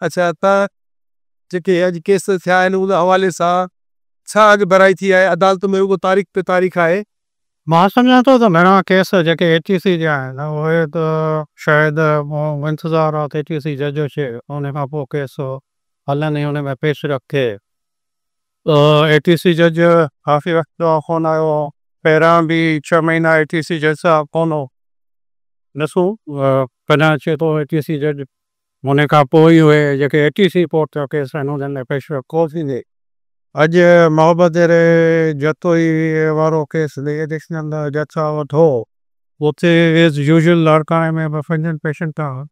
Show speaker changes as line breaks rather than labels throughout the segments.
अच्छा त जेके अॼु केस थिया आहिनि उन हवाले सां छा अॼु भराई थी आहे अदालत में, उहो तारीख़ पे तारीख़ आहे?
मां सम्झां थो त घणा केस जेके ATC जा आहिनि उहे त शायदि इंतज़ारु आहे त ATC जज अचे, उन खां पोइ केस हलनि ऐं हुन में पेश रखे। ATC जज काफ़ी वक़्तु खां कोन आयो, पहिरियां बि 6 महीना ATC जज साहब कोन हो, ॾिसूं कॾहिं अचे थो ATC जज। हुन खां पोइ ई उहे जेके ATC कोर्ट जा केस आहिनि उन्हनि में पेश रखो थींदे। अॼु मोहब्बत जतोई वारो केस एडिशनल जज साहब वटि हो, उते एज़ यूजुअल लाड़काणे में 55 पेशेंट आहे।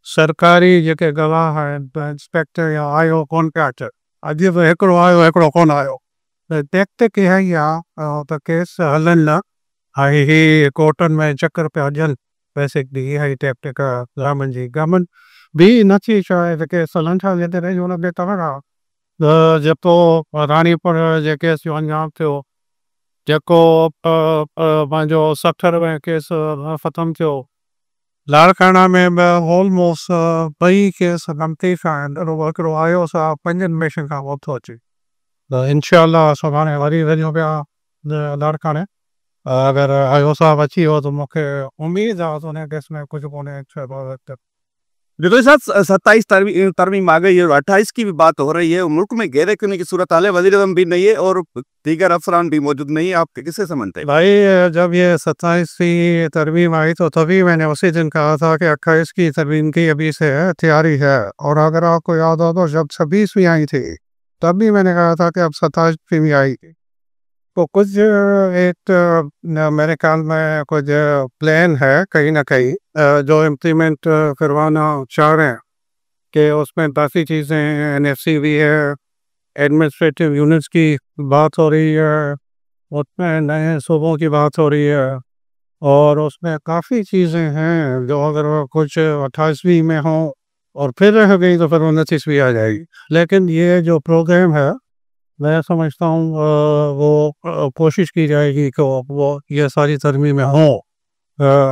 सरकारी जेके गवाह आहिनि इंस्पेक्टर या आयो कोन पिया अचनि, अॼु बि हिकिड़ो आयो हिकिड़ो कोन आयो, त टेक्टिक इहा ई आहे त केस हलनि न, ऐं ही कोर्टनि में चकर पिया ॾियनि। बेसिकली इहा ई टेक्टिक आहे गवर्नमेंट जी। गवर्नमेंट बि नथी चाहे त केस हलनि था, जिते हुन बेतवर आहे। जेको रानीपुर जे केस जो अंजाम थियो, जेको पंहिंजो 60 में केस ख़तमु थियो, लाड़काना में बि ऑलमोस्ट ॿई केस लम्तीफ़ आहिनि। हिकिड़ो आयो सा 5 पेशेंट खां पोइ थो अचे, त इंशाअल्लाह सुभाणे वरी वञूं पिया लाड़काणे। अगर आयो साहब अची वियो त मूंखे उम्मीद आहे त हुन केस में कुछ कोने।
देखो साहब 27 तरमीम आ गई है और 28 की भी बात हो रही है। मुल्क में गैर यकीनी की सूरत हाल है, वज़ीर आज़म भी नहीं है और दीगर अफसरान भी मौजूद नहीं है। आप किससे समझते हैं?
भाई जब ये 27वीं तरमीम आई तो तभी मैंने उसी दिन कहा था कि 28 की तरमीम की अभी से तैयारी है। और अगर आपको याद हो तो जब 26वीं आई थी तब भी मैंने कहा था कि अब 27वीं भी आएगी। तो कुछ मेरे ख्याल में कुछ प्लान है कहीं ना कहीं जो इम्प्लीमेंट करवाना चाह रहे हैं, कि उसमें काफ़ी चीज़ें NFC भी है, एडमिनिस्ट्रेटिव यूनिट्स की बात हो रही है, उसमें नए सूबों की बात हो रही है, और उसमें काफ़ी चीज़ें हैं जो अगर वो कुछ 28वीं में हो और फिर रह गई तो फिर 29वीं आ जाएगी। लेकिन ये जो प्रोग्राम है मैं समझता हूँ वो कोशिश की जाएगी कि वो ये सारी तरमीमें हों।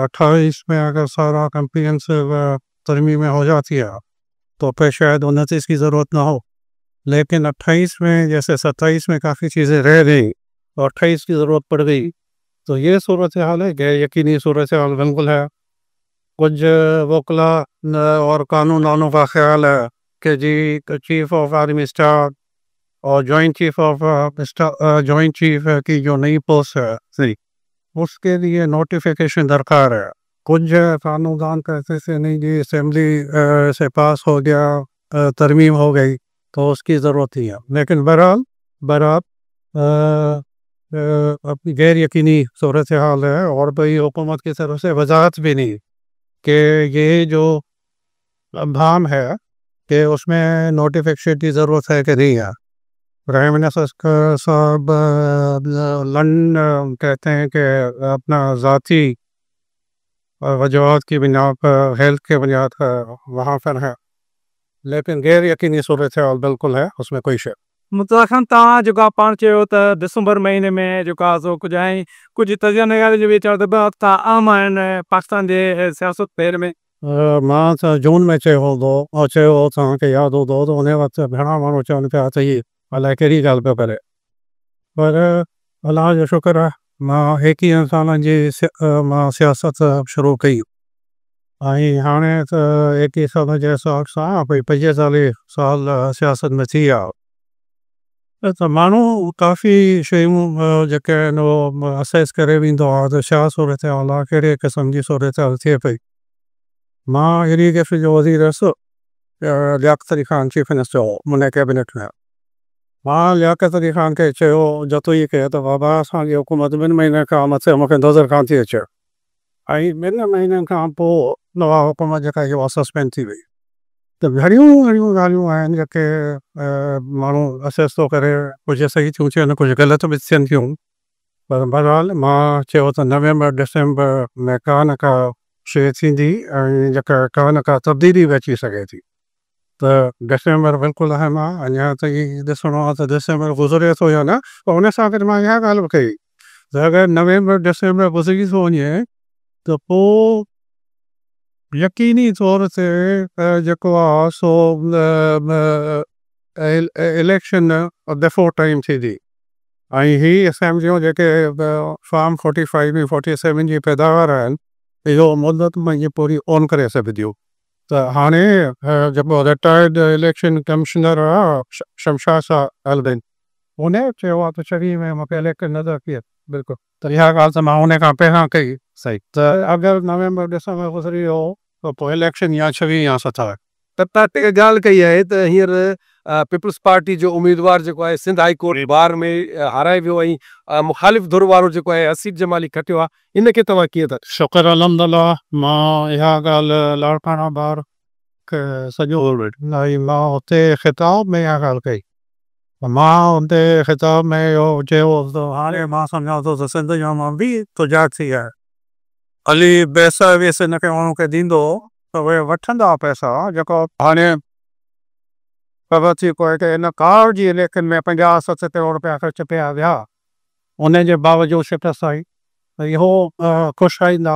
28 में अगर सारा कम्प्रीहेंसिव तरमीमें हो जाती है तो फिर शायद 29 की ज़रूरत ना हो। लेकिन 28 में जैसे 27 में काफ़ी चीज़ें रह गई और 28 की ज़रूरत पड़ गई, तो ये सूरत हाल है, गैर यकीनी सूरत हाल बिल्कुल है। कुछ वकला और कानून वालों का ख्याल है कि जी चीफ ऑफ आर्मी स्टाफ और joint chief of joint chief की जो नई पोस्ट है सही, उसके लिए नोटिफिकेशन दरकार है। कुछ कानूनदान कहते थे नहीं जी असेंबली से पास हो गया, तरमीम हो गई तो उसकी ज़रूरत ही है। लेकिन बहरहाल अपनी गैर यकीनी सूरत हाल है और भाई हुकूमत की तरफ से वजाहत भी नहीं कि ये जो अभाम है कि उसमें नोटिफिकेशन की ज़रूरत है कि नहीं है। प्राइम मिनिस्टर साहब लंदन कहते हैं कि अपना ज़ाती वजूहत की बुनियाद पर, हेल्थ के बुनियाद पर वहाँ पर है, लेकिन गैर यकीनी सूरत हाल बिल्कुल है, उसमें कोई शक।
मुतला खान तव्हां जेको पाण चयो त दिसंबर महीने में जेको आहे सो कुझु ऐं कुझु तजनगार जे वीचार त ॿ हफ़्ता आम आहिनि पाकिस्तान जे सियासत फेर में।
मां त जून में चयो हूंदो और चयो तव्हांखे यादि हूंदो त उन वक़्तु घणा माण्हू चवनि पिया त हीअ अलाए कहिड़ी ॻाल्हि पियो करे, पर अलाह जो शुक्र आहे मां 21 सालनि जी मां सियासत शुरू कई ऐं हाणे त 21 साल जे हिसाब सां भई 45 साल सियासत में थी विया। त माण्हू काफ़ी शयूं जेके आहिनि उहो असेस करे वेंदो आहे त छा सूरत हाल आहे, कहिड़े क़िस्म जी सूरत हाल थिए पई। मां इरीगेशन जो वज़ीर हुअसि, लियाक़त अली ख़ान चीफ मिनिस्टर हो मुंहिंजे कैबिनेट में। मां लियाक़त अली ख़ान खे चयो जतोई खे त बाबा असांजी हुकूमत 2 महीने खां मथे मूंखे नज़र कान थी अचे, ऐं 2 महीननि खां पोइ नवा हुकूमत जेका इहा सस्पेंड थी वई। त घणियूं ॻाल्हियूं आहिनि जेके माण्हू असेस थो करे, कुझु सही थियूं थियनि कुझु ग़लति बि थियनि थियूं, पर बहरहाल मां चयो त नवंबर डिसंबर में का न का शइ थींदी ऐं जेका का न का तब्दीली बि अची सघे थी। त डिसंबर बिल्कुलु अहम आहे। अञा ताईं ॾिसणो आहे त डिसंबर गुज़रे थो या न, पर हुन सां गॾु मां इहा ॻाल्हि बि कई त अगरि नवंबर डिसंबर गुज़री थो वञे त पोइ यकीनी तौर ते जेको आहे सो इलेक्शन बिफोर टाइम थींदी ऐं ही असांजो जेके फार्म 45 ऐं 47 जी पैदावार आहिनि इहो मुदत में इहे पूरी ऑन करे सघंदियूं त हाणे जेको रिटायर्ड इलेक्शन कमिश्नर आहे शमशाद शाह अलदिन उन चयो आहे त छवीह में मूंखे इलेक्शन नज़र अचे बिल्कुलु त इहा ॻाल्हि त मां उन खां पहिरां कई सही त अगरि नवंबर डिसंबर गुज़री वियो त पोइ इलेक्शन या 26 या 27
त तव्हां ॻाल्हि कई आहे त हींअर पीपल्स पार्टी जो उम्मीदवार जेको आहे सिंध हाई कोर्ट बार में हाराए वियो ऐं मुखालिफ़ धुर वारो जेको आहे असीत जमाली खटियो आहे इन खे तव्हां कीअं था
शुक्र अलहमदुलिल्लाह मां इहा ॻाल्हि लाड़काना बार सॼो मां हुते ख़िताब में इहा ॻाल्हि कई मां हुते ख़िताब में इहो चयो त हाणे मां सम्झां थो त सिंध जो मां बि तुजाक थी आहे अली पैसा वेस हिन खे माण्हू खे ॾींदो त उहे वठंदा पैसा जेको हाणे ख़बर थी पए की हिन कार जी इलेक्शन में 50-60 करोड़ रुपया ख़र्च पिया विया उन जे बावजूदि शिकस्त आई त इहो ख़ुशि आईंदा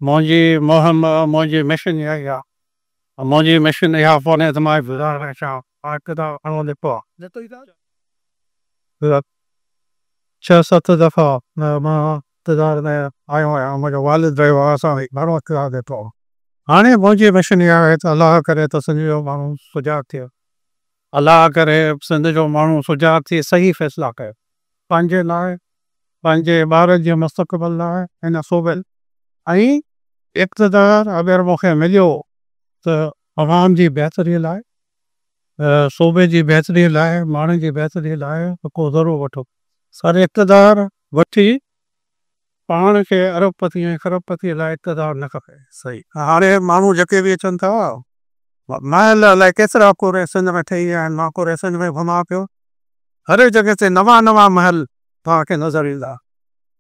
मुंहिंजी मुहिम मुंहिंजी मिशन इहा ई आहे मुंहिंजी मिशन इहा कोन्हे त मां गुज़ारे अचां किताब खणो लिखो आहे 6-7 दफ़ा मां इक़्तिदार में आयो आहियां मुंहिंजो वालिद रहियो आहे असां घणो इक़्तिदार ॾिठो हाणे मुंहिंजी मिशन इहा आहे त अलाह करे त सिंध जो माण्हू सुजाग थिए अलाह करे सिंध जो माण्हू सुजाग थी सही फ़ैसिला कयो पंहिंजे लाइ पंहिंजे ॿारनि जे मुस्तक़बिल लाइ हिन सूबे ऐं इक़्तिदार अगरि मूंखे मिलियो त अवाम जी बहितरी लाइ सूबे जी बहितरी लाइ माण्हुनि जी बहितरी लाइ को ज़रूरु वठो सारे इक़्तिदार वठी पाण खे अरबपति ऐं खरबपति लाइ इक़्तिदार न खपे सही हाणे माण्हू जेके बि अचनि था महल अलाए केतिरा कोरे सिंध में ठही विया आहिनि मां कोरे सिंध में घुमां पियो हर जॻह ते नवां महल तव्हांखे नज़र ईंदा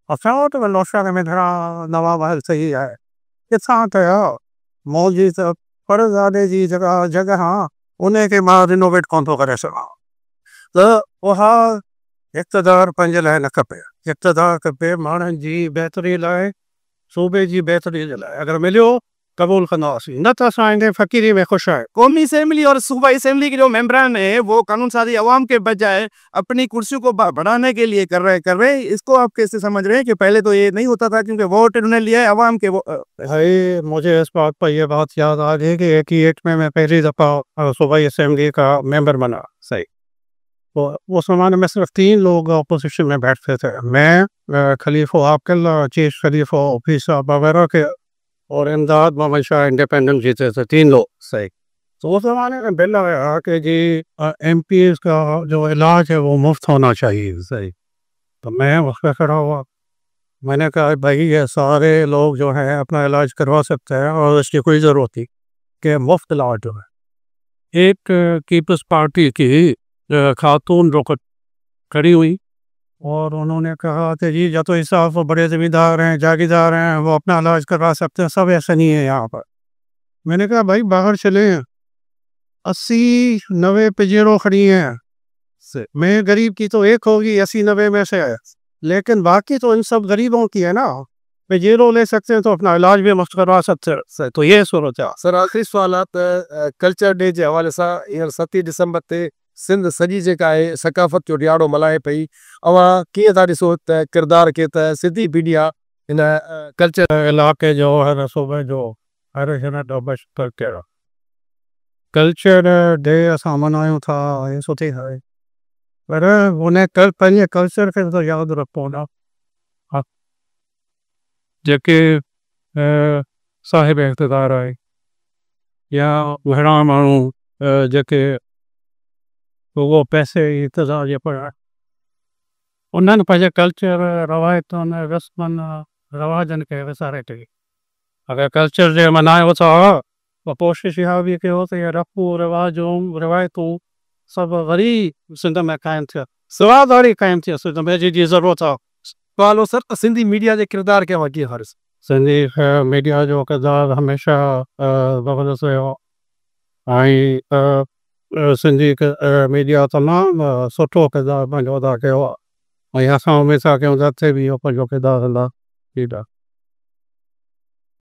असां वटि बि नौशहर में घणा नवां महल ठही आहे किथां कया मौजी त परज़ादे जी जॻह उन खे मां रिनोवेट कोन थो करे सघां त उहा इक़्तिदार पंहिंजे लाइ न खपे इक़्तिदार खपे माण्हुनि जी बहितरी लाइ सूबे जी बहितरी जे लाइ अगरि मिलियो कबूल कंदासीं न त असां इन फ़क़ीरी में ख़ुशि आहे
कौमी असेंबली और सूबाई असेंबली के जो मेंबरान है वो कानून साजी अवाम के बजाय अपनी कुर्सियों को बढ़ाने के लिए कर रहे हैं इसको आप कैसे समझ रहे हैं कि पहले तो ये नहीं होता था क्योंकि वोट उन्होंने लिया है अवाम के
भाई मुझे इस बात पर यह बात याद आ रही है कि 81 में मैं पहली दफ़ा सूबाई असेंबली का मेंबर बना सही तो उस ज़माने में सिर्फ 3 लोग अपोजिशन में बैठते थे मैं खलीफा आकिल चीफ खलीफा ऑफिस वगैरह के और इमदाद मोहम्मद शाह इंडिपेंडेंट जीते थे 3 लोग सही तो उस ज़माने में बिल आया कि जी MPs का जो इलाज है वो मुफ्त होना चाहिए सही तो मैं उस पर खड़ा हुआ मैंने कहा भाई ये सारे लोग जो हैं अपना इलाज करवा सकते हैं और इसकी कोई ज़रूरत नहीं कि मुफ्त इलाज जो है एक पीपल्स पार्टी की खातून रुक खड़ी हुई और उन्होंने कहा कि जी या तो हिसाब वो बड़े ज़मींदार हैं जागीरदार हैं वो अपना इलाज करवा सकते हैं सब ऐसा नहीं है यहाँ पर मैंने कहा भाई बाहर चले 80-90 पिजेरों खड़ी हैं मैं गरीब की तो एक होगी 80-90 में से लेकिन बाकी तो इन सब गरीबों की है ना पिजेरों ले सकते हैं तो अपना इलाज भी मुफ्त करवा सकते हैं तो ये सूरत है
सर आख़िरी सुवाल आहे त कल्चर डे जे हवाले सां हींअर 7 दिसंबर ते सिंध सॼी जेका आहे सकाफ़त जो ॾियारो मल्हाए पई अवां कीअं था ॾिसो त किरदार खे त सिंधी मीडिया हिन कल्चर
इलाके जो हर सूबे जो हर हिन कहिड़ा कल्चर डे असां मल्हायूं था ऐं सुठी आहे पर उन पंहिंजे कल्चर खे त यादि रखो न जेके साहिब इक़्तिदार आहे या घणा माण्हू जेके वो पैसे इंतज़ार जे पर उन्हनि पंहिंजे कल्चर रवायतुनि रस्मनि रवाजनि खे विसारे ॾिनी अगरि कल्चर जे मल्हायो था त कोशिशि इहा बि कयो त इहे रफ़ू रिवाजूं रिवायतूं सभु वरी सिंध में क़ाइमु थिया सवादारी क़ाइमु थी सिंध में जी ज़रूरत आहे
सवाल सर त सिंधी मीडिया जे किरदार खे कीअं हारिस
सिंधी मीडिया जो किरदारु हमेशह ज़बरदस्त रहियो ऐं सिंधी मीडिया तमामु सुठो किरदारु पंहिंजो अदा कयो आहे ऐं असां उमेद था कयूं त बि इहो पंहिंजो किरदारु अदा ठीकु आहे